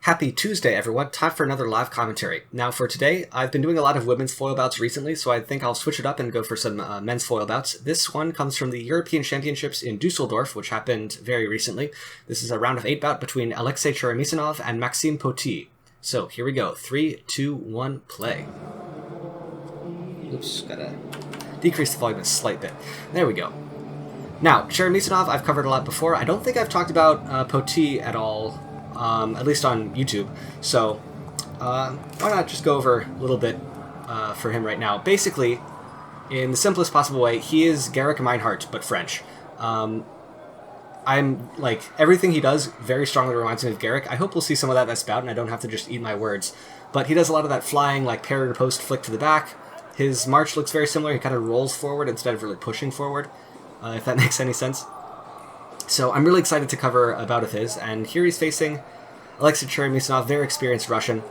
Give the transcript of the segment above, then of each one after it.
Happy Tuesday, everyone. Time for another live commentary. Now, for today, I've been doing a lot of women's foil bouts recently, so I think I'll switch it up and go for some men's foil bouts. This one comes from the European Championships in Dusseldorf, which happened very recently. This is a round of 8 bout between Alexei Cheremisinov and Maxime Pauty. So, here we go. 3, 2, 1, play. Oops, gotta decrease the volume a slight bit. There we go. Now, Cheremisinov I've covered a lot before. I don't think I've talked about Pauty at all, at least on YouTube. So, why not just go over a little bit for him right now. Basically, in the simplest possible way, he is Garrick Meinhardt, but French. I'm, like, everything he does very strongly reminds me of Garrick. I hope we'll see some of that this bout, and I don't have to just eat my words. But he does a lot of that flying, like, parry to post flick to the back. His march looks very similar. He kind of rolls forward instead of really pushing forward, if that makes any sense. So I'm really excited to cover a bout of his, and here he's facing Alexei Cheremisinov, very experienced Russian.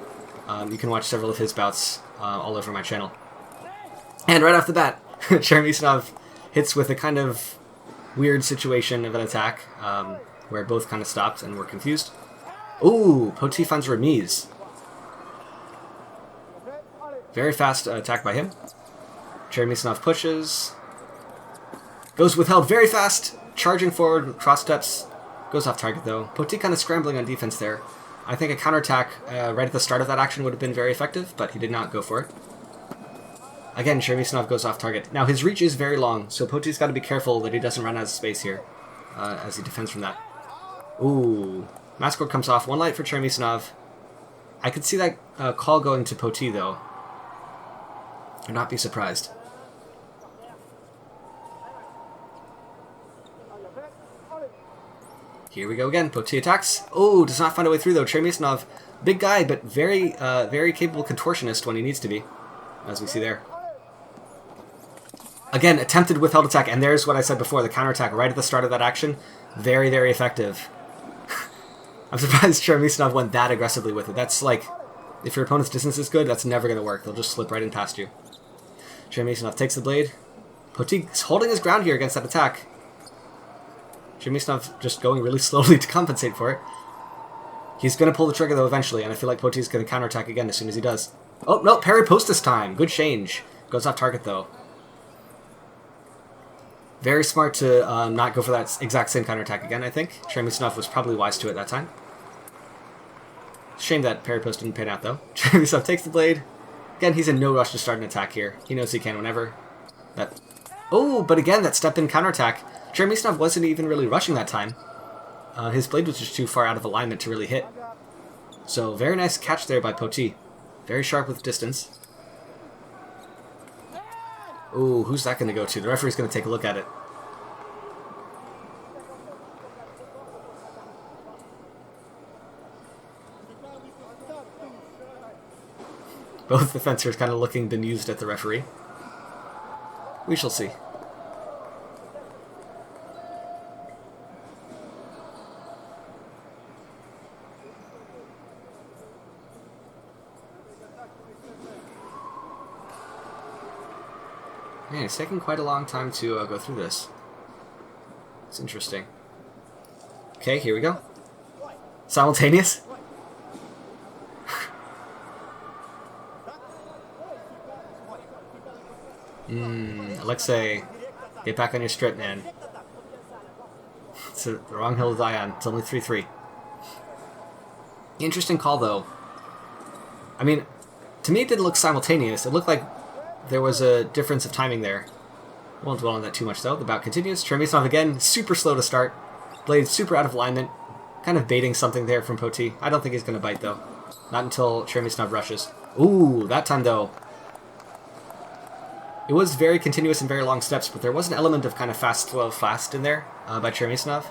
You can watch several of his bouts all over my channel. And right off the bat, Cheremisinov hits with a kind of weird situation of an attack, where both kind of stopped and were confused. Ooh, Pauty finds remise. Very fast attack by him. Cheremisinov pushes. Goes withheld very fast. Charging forward, cross steps. Goes off target though. Pauty kind of scrambling on defense there. I think a counterattack right at the start of that action would have been very effective, but he did not go for it. Again, Cheremisinov goes off target. Now his reach is very long, so Pauty's got to be careful that he doesn't run out of space here as he defends from that. Ooh. Mascord comes off. One light for Cheremisinov. I could see that call going to Pauty though. I'd not be surprised. Here we go again. Pauty attacks. Oh, does not find a way through though. Cheremisinov, big guy, but very, very capable contortionist when he needs to be, as we see there. Again, attempted withheld attack, and there's what I said before, the counterattack right at the start of that action. Very, very effective. I'm surprised Cheremisinov went that aggressively with it. That's like, if your opponent's distance is good, that's never going to work. They'll just slip right in past you. Cheremisinov takes the blade. Pauty is holding his ground here against that attack. Cheremisinov just going really slowly to compensate for it. He's going to pull the trigger though eventually, and I feel like Pauty's going to counterattack again as soon as he does. Oh, no, parry post this time. Good change. Goes off target though. Very smart to not go for that exact same counterattack again, I think. Cheremisinov was probably wise to it that time. Shame that parry post didn't pan out though. Cheremisinov takes the blade. Again, he's in no rush to start an attack here. He knows he can whenever. That. Oh, but again, that step-in counterattack. Cheremisinov wasn't even really rushing that time. His blade was just too far out of alignment to really hit. So, very nice catch there by Pauty. Very sharp with distance. Ooh, who's that going to go to? The referee's going to take a look at it. Both the fencers kind of looking bemused at the referee. We shall see. Man, it's taking quite a long time to go through this. It's interesting. Okay, here we go. Simultaneous? Alexei, get back on your strip, man. It's the wrong hill to die on. It's only 3-3. Interesting call, though. I mean, to me it didn't look simultaneous. It looked like there was a difference of timing there. Won't dwell on that too much, though. The bout continues. Cheremisinov again, super slow to start. Blade super out of alignment. Kind of baiting something there from Pauty. I don't think he's going to bite, though. Not until Cheremisinov rushes. Ooh, that time, though. It was very continuous and very long steps, but there was an element of kind of fast, slow, fast in there by Cheremisinov.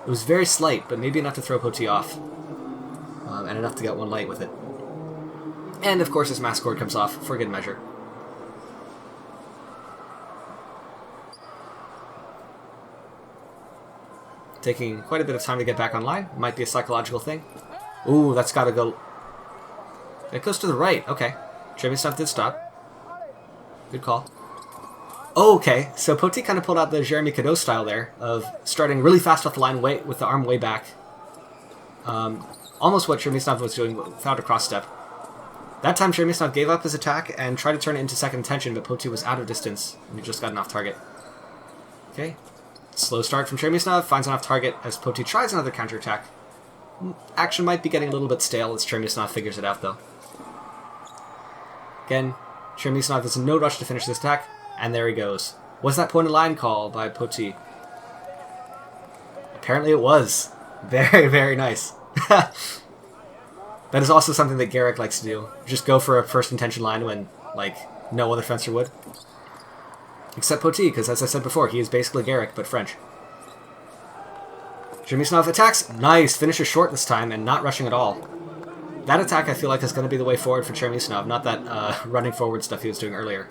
It was very slight, but maybe enough to throw Pauty off. And enough to get one light with it. And, of course, his Mascord comes off for good measure. Taking quite a bit of time to get back online. Might be a psychological thing. Ooh, that's got to go. It goes to the right. Okay. Cheremisinov did stop. Good call. Oh, okay, so Pauty kind of pulled out the Jeremy Cadeau style there, of starting really fast off the line with the arm way back. Almost what Cheremisinov was doing without a cross step. That time Cheremisinov gave up his attack and tried to turn it into second intention, but Pauty was out of distance, and he just got an off target. Okay. Slow start from Cheremisinov, finds an off target as Pauty tries another counterattack. Action might be getting a little bit stale as Cheremisinov figures it out, though. Again, Cheremisinov is in no rush to finish this attack, and there he goes. Was that point of line call by Pauty? Apparently it was. Very, very nice. That is also something that Garrick likes to do. Just go for a first intention line when, like, no other fencer would. Except Pauty, because as I said before, he is basically Garrick, but French. Cheremisinov attacks. Nice. Finisher short this time and not rushing at all. That attack I feel like is going to be the way forward for Cheremisinov, not that running forward stuff he was doing earlier.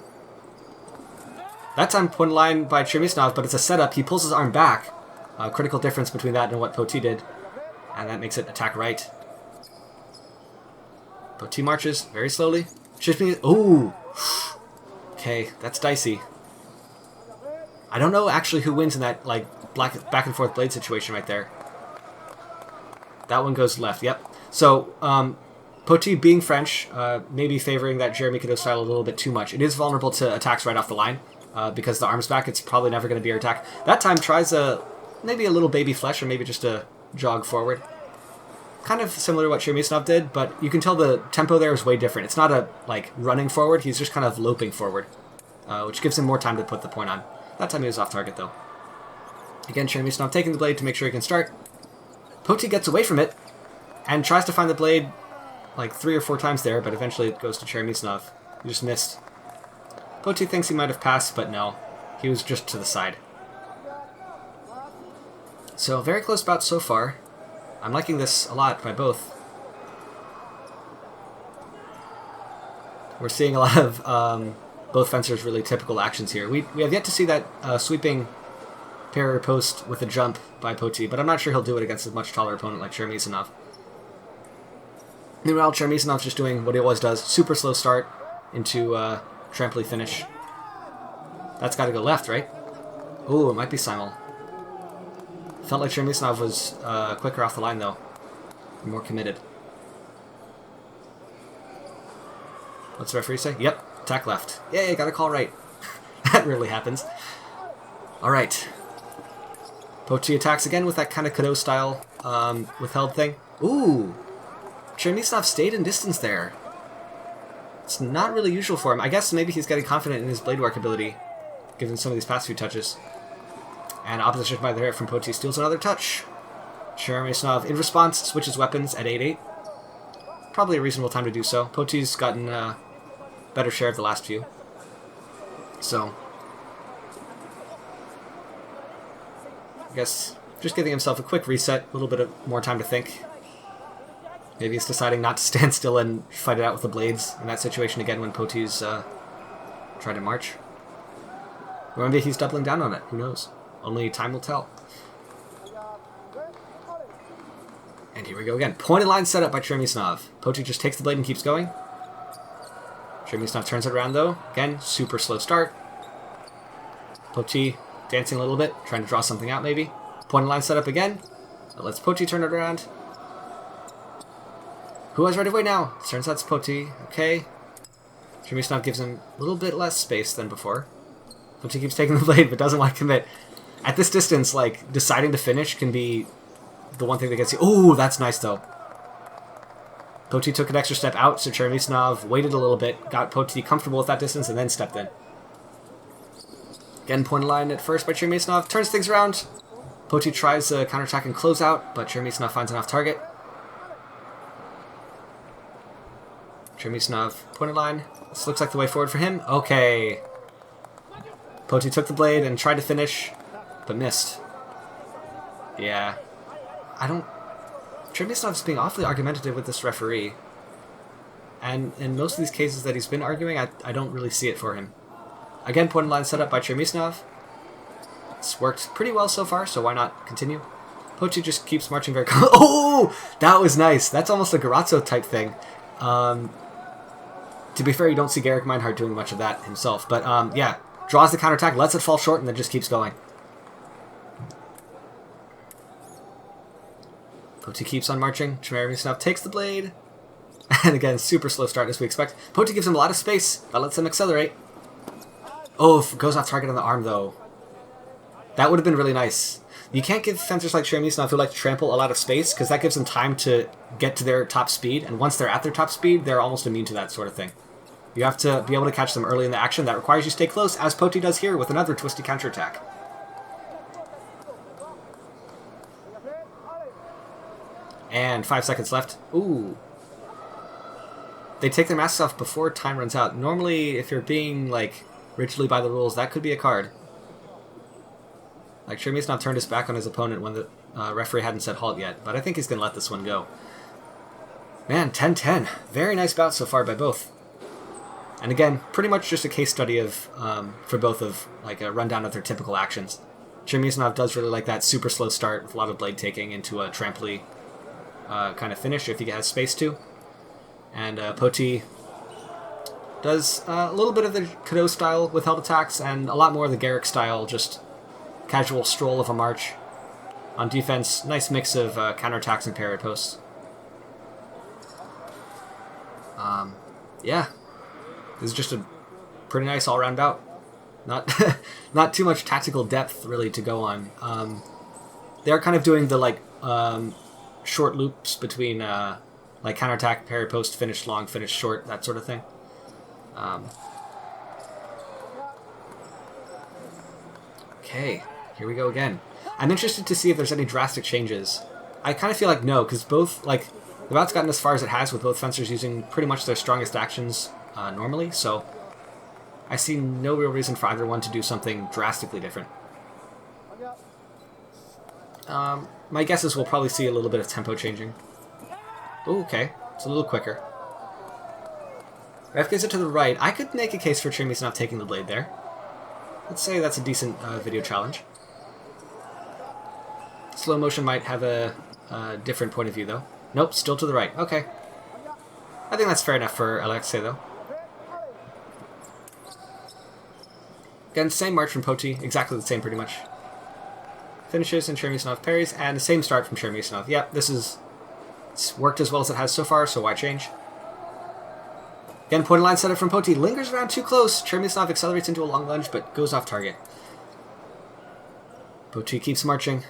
That time point line by Cheremisinov, but it's a setup. He pulls his arm back. Critical difference between that and what Pauty did. And that makes it attack right. Pauty marches very slowly. Shifting it. Ooh! Okay, that's dicey. I don't know actually who wins in that like back and forth blade situation right there. That one goes left, yep. So, Pauty being French, maybe favoring that Jeremy Cadeau style a little bit too much. It is vulnerable to attacks right off the line. Because the arm's back, it's probably never going to be your attack. That time tries maybe a little baby flesh or maybe just a jog forward. Kind of similar to what Cheremisinov did, but you can tell the tempo there is way different. It's not a like running forward, he's just kind of loping forward, which gives him more time to put the point on. That time he was off target though. Again, Cheremisinov taking the blade to make sure he can start. Pauty gets away from it and tries to find the blade like 3 or 4 times there, but eventually it goes to Cheremisinov. He just missed. Pauty thinks he might have passed, but no. He was just to the side. So, very close bout so far. I'm liking this a lot by both. We're seeing a lot of both fencers' really typical actions here. We have yet to see that sweeping parry post with a jump by Pauty, but I'm not sure he'll do it against a much taller opponent like Cheremisinov. Meanwhile, Cheremisinov just doing what he always does. Super slow start into trampoline finish. That's got to go left, right? Ooh, it might be simul. Felt like Cheremisinov was quicker off the line, though. More committed. What's the referee say? Yep, attack left. Yay, got a call right. That rarely happens. Alright. Pauty attacks again with that kind of Cadeau style withheld thing. Ooh! Cheremisinov stayed in distance there. It's not really usual for him. I guess maybe he's getting confident in his blade work ability, given some of these past few touches. And opposition by the air from Pauty steals another touch. Cheremisinov, in response, switches weapons at 8-8. Probably a reasonable time to do so. Pauty's gotten a better share of the last few. So, I guess just giving himself a quick reset, a little bit of more time to think. Maybe he's deciding not to stand still and fight it out with the blades in that situation again when Pauty's trying to march. Or maybe he's doubling down on it. Who knows? Only time will tell. And here we go again. Point and line setup by Cheremisinov. Pauty just takes the blade and keeps going. Cheremisinov turns it around though. Again, super slow start. Pauty dancing a little bit, trying to draw something out maybe. Point and line setup again. That lets Pauty turn it around. Who has right away now? Turns out it's Pauty. Okay. Cheremisinov gives him a little bit less space than before. Pauty keeps taking the blade but doesn't want to commit. At this distance, like, deciding to finish can be the one thing that gets you. Oh, that's nice, though. Pauty took an extra step out, so Cheremisinov waited a little bit, got Pauty comfortable with that distance, and then stepped in. Again, point line at first by Cheremisinov. Turns things around. Pauty tries a counterattack and close out, but Cheremisinov finds an off target. Cheremisinov, pointed line. This looks like the way forward for him. Okay. Pauty took the blade and tried to finish, but missed. Yeah. Cheremisinov being awfully argumentative with this referee. And in most of these cases that he's been arguing, I don't really see it for him. Again, point and line set up by Cheremisinov. It's worked pretty well so far, so why not continue? Pauty just keeps marching very... Oh! That was nice. That's almost a Garazzo type thing. To be fair, you don't see Garrick Meinhardt doing much of that himself. But, yeah. Draws the counterattack, lets it fall short, and then just keeps going. Pauty keeps on marching. Cheremisinov takes the blade. And again, super slow start as we expect. Pauty gives him a lot of space. That lets him accelerate. Oh, goes off target on the arm, though. That would have been really nice. You can't give fencers like Cheremisinov who like to trample a lot of space, because that gives them time to get to their top speed, and once they're at their top speed, they're almost immune to that sort of thing. You have to be able to catch them early in the action. That requires you stay close, as Pauty does here with another twisty counterattack. And 5 seconds left. Ooh. They take their masks off before time runs out. Normally, if you're being, like, rigidly by the rules, that could be a card. Like, Cheremisinov turned his back on his opponent when the referee hadn't said halt yet, but I think he's going to let this one go. Man, 10-10. Very nice bout so far by both. And again, pretty much just a case study of, for both of, like, a rundown of their typical actions. Cheremisinov does really like that super slow start with a lot of blade taking into a trampoline kind of finish if he has space to. And Pauty does a little bit of the Cadeau style with held attacks and a lot more of the Garrick style, just casual stroll of a march. On defense, nice mix of counterattacks and parry posts. Yeah, this is just a pretty nice all-round bout. Not not too much tactical depth really to go on. They're kind of doing the like short loops between like counterattack, parry post, finish long, finish short, that sort of thing. Okay, here we go again. I'm interested to see if there's any drastic changes. I kind of feel like no, because both, like, the bout's gotten as far as it has with both fencers using pretty much their strongest actions normally, so I see no real reason for either one to do something drastically different. My guess is we'll probably see a little bit of tempo changing. Ooh, okay, it's a little quicker. Ref gives it to the right. I could make a case for Cheremisinov taking the blade there. Let's say that's a decent video challenge. Slow motion might have a different point of view, though. Nope, still to the right. Okay. I think that's fair enough for Alexei, though. Again, same march from Pauty. Exactly the same, pretty much. Finishes and Cheremisinov parries, and the same start from Cheremisinov. Yep, it's worked as well as it has so far, so why change? Again, point line setup from Pauty. Lingers around too close. Cheremisinov accelerates into a long lunge, but goes off target. Pauty keeps marching.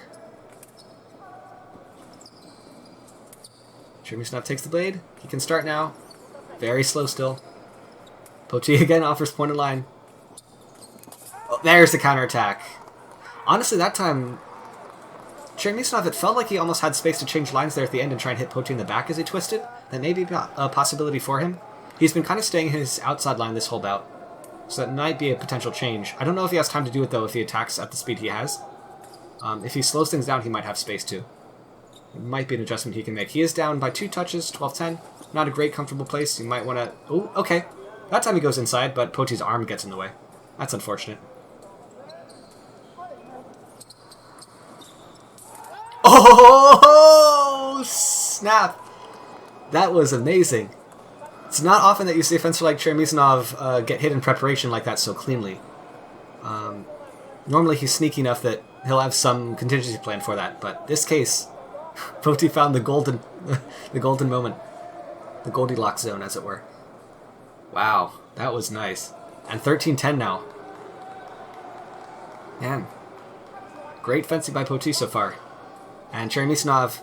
Cheremisinov takes the blade. He can start now. Very slow still. Pauty again offers point of line. Oh, there's the counterattack. Honestly, that time, Cheremisinov, it felt like he almost had space to change lines there at the end and try and hit Pauty in the back as he twisted. That may be a possibility for him. He's been kind of staying in his outside line this whole bout, so that might be a potential change. I don't know if he has time to do it, though, if he attacks at the speed he has. If he slows things down, he might have space, too. It might be an adjustment he can make. He is down by 2 touches, 12-10. Not a great comfortable place. You might want to... Oh, okay. That time he goes inside, but Pauty's arm gets in the way. That's unfortunate. Oh, snap! That was amazing. It's not often that you see a fencer like Cheremisinov get hit in preparation like that so cleanly. Normally he's sneaky enough that he'll have some contingency plan for that, but this case, Pauty found the golden moment. The Goldilocks zone, as it were. Wow, that was nice. And 13-10 now. Man, great fencing by Pauty so far. And Cheremisinov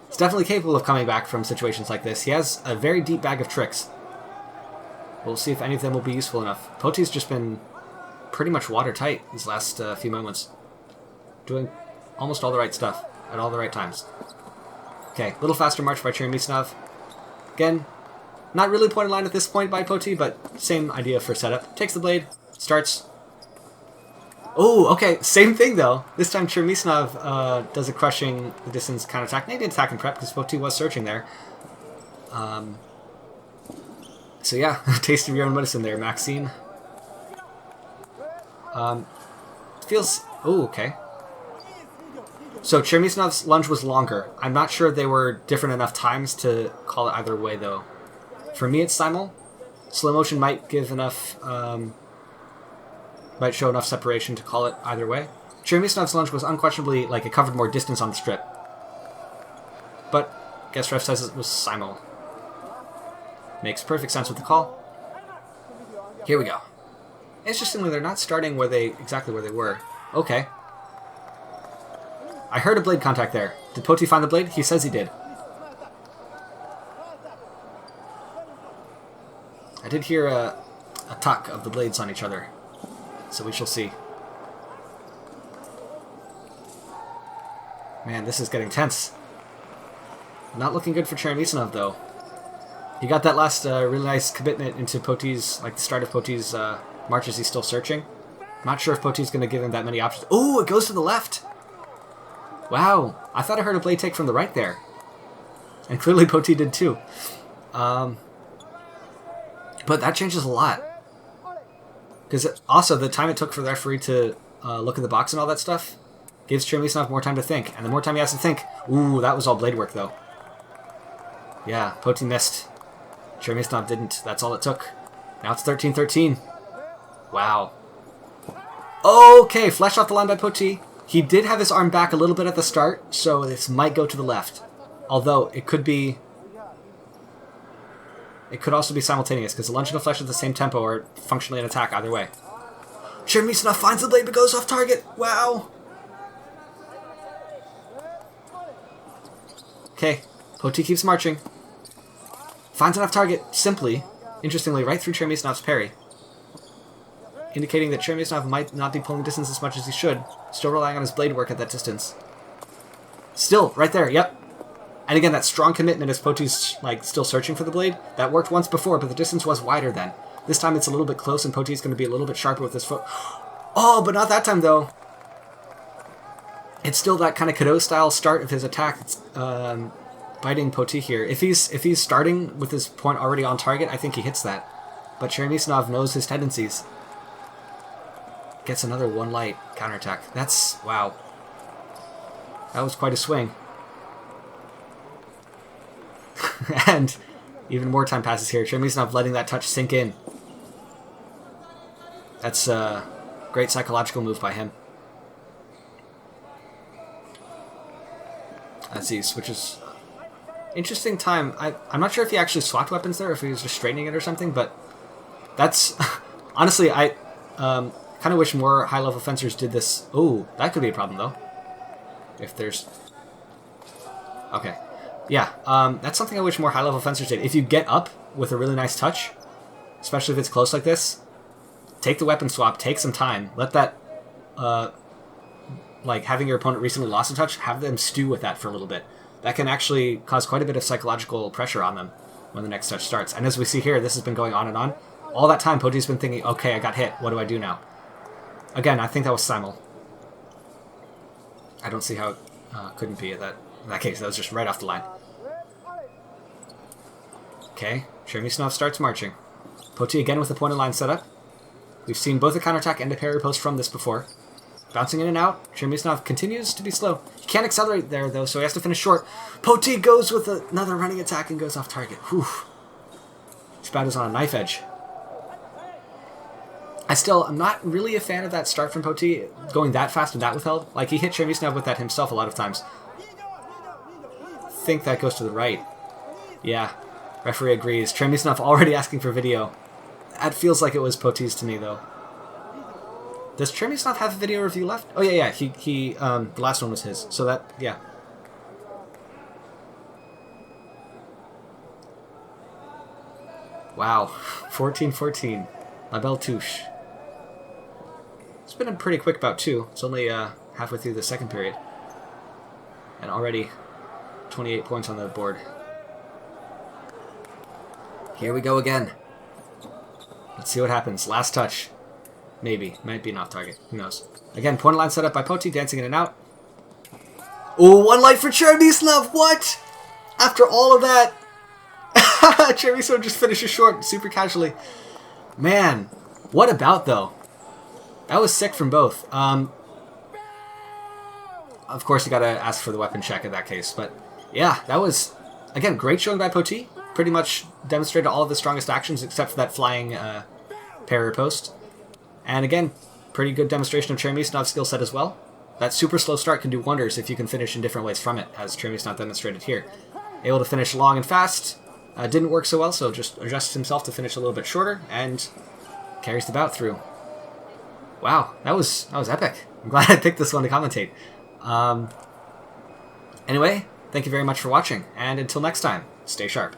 is definitely capable of coming back from situations like this. He has a very deep bag of tricks. We'll see if any of them will be useful enough. Pauty's just been pretty much watertight these last few moments. Doing almost all the right stuff at all the right times. Okay, a little faster march by Cheremisinov. Again, not really point of line at this point by Pauty, but same idea for setup. Takes the blade, starts. Oh, okay, same thing though. This time Cheremisinov does a crushing the distance counterattack. Maybe an attack and prep because Pauty was searching there. So yeah, taste of your own medicine there, Maxine. Feels... Oh, okay. So Cheremisinov's lunge was longer. I'm not sure they were different enough times to call it either way though. For me it's simul. Slow motion might give enough... might show enough separation to call it either way. Cheremisinov's lunge was unquestionably, like, it covered more distance on the strip. but guest ref says it was simul. Makes perfect sense with the call. Here we go. Interestingly, they're not starting exactly where they were. Okay. I heard a blade contact there. Did Pauty find the blade? He says he did. I did hear a tuck of the blades on each other, so we shall see. Man, this is getting tense. Not looking good for Cheremisinov, though. He got that last really nice commitment into Pauty's, like the start of Pauty's marches. He's still searching. Not sure if Pauty's going to give him that many options. Oh, it goes to the left! Wow, I thought I heard a blade take from the right there. And clearly Pauty did too. But that changes a lot. Because also, the time it took for the referee to look at the box and all that stuff gives Cheremisinov more time to think. And the more time he has to think... Ooh, that was all blade work, though. Yeah, Pauty missed. Cheremisinov didn't. That's all it took. Now it's 13-13. Wow. Okay, flashed off the line by Pauty. He did have his arm back a little bit at the start, so this might go to the left. Although, it could be... It could also be simultaneous, because the lunge and a flesh at the same tempo are functionally an attack either way. Cheremisinov finds the blade but goes off target. Wow. Okay, Pauty keeps marching. Finds enough target, simply, interestingly, right through Cheremisinov's parry. Indicating that Cheremisinov might not be pulling distance as much as he should, still relying on his blade work at that distance. Still, right there, yep. And again, that strong commitment as Pauty's like still searching for the blade. That worked once before, but the distance was wider then. This time it's a little bit close, and Pauty's going to be a little bit sharper with his foot. Oh, but not that time, though. It's still that kind of Cadeau-style start of his attack. It's biting Pauty here. If he's starting with his point already on target, I think he hits that. But Cheremisinov knows his tendencies. Gets another one light counterattack. That's... wow. That was quite a swing. And even more time passes here. Cheremisinov letting that touch sink in. That's a great psychological move by him. Let's see, switches. Interesting time. I'm not sure if he actually swapped weapons there, or if he was just straightening it or something, but that's... honestly, I kind of wish more high-level fencers did this. Oh, that could be a problem, though. If there's... okay. Yeah, that's something I wish more high-level fencers did. If you get up with a really nice touch, especially if it's close like this, take the weapon swap, take some time, let that, like having your opponent recently lost a touch, have them stew with that for a little bit. That can actually cause quite a bit of psychological pressure on them when the next touch starts. And as we see here, this has been going on and on. All that time, Pauty's been thinking, okay, I got hit, what do I do now? Again, I think that was simul. I don't see how it couldn't be in that case. That was just right off the line. Okay, Cheremisinov starts marching. Pauty again with the pointed line set up. We've seen both a counterattack and a parry post from this before. Bouncing in and out, Cheremisinov continues to be slow. He can't accelerate there, though, so he has to finish short. Pauty goes with another running attack and goes off target. Whew. This bout is on a knife edge. I'm not really a fan of that start from Pauty, going that fast and that withheld. Like, he hit Cheremisinov with that himself a lot of times. I think that goes to the right. Yeah, referee agrees. Cheremisinov already asking for video. That feels like it was Pauty's to me, though. Does Cheremisinov have a video review left? Oh, yeah, he the last one was his. So that, yeah. Wow, 14-14. La Belle Touche. It's been a pretty quick bout, too. It's only halfway through the second period. And already 28 points on the board. Here we go again. Let's see what happens. Last touch. Maybe. Might be an off target. Who knows? Again, point line set up by Pauty, dancing in and out. Oh, one light for Cheremisinov! What? After all of that, Cheremisinov just finishes short super casually. Man, what about, though? That was sick from both. Of course, you gotta ask for the weapon check in that case. But, yeah, that was, again, great showing by Pauty. Pretty much demonstrated all of the strongest actions except for that flying parry post. And again, pretty good demonstration of Cheremisinov's skill set as well. that super slow start can do wonders if you can finish in different ways from it, as Cheremisinov demonstrated here. Able to finish long and fast, didn't work so well, so just adjusts himself to finish a little bit shorter, and carries the bout through. Wow, that was epic. I'm glad I picked this one to commentate. Anyway, thank you very much for watching, and until next time, stay sharp.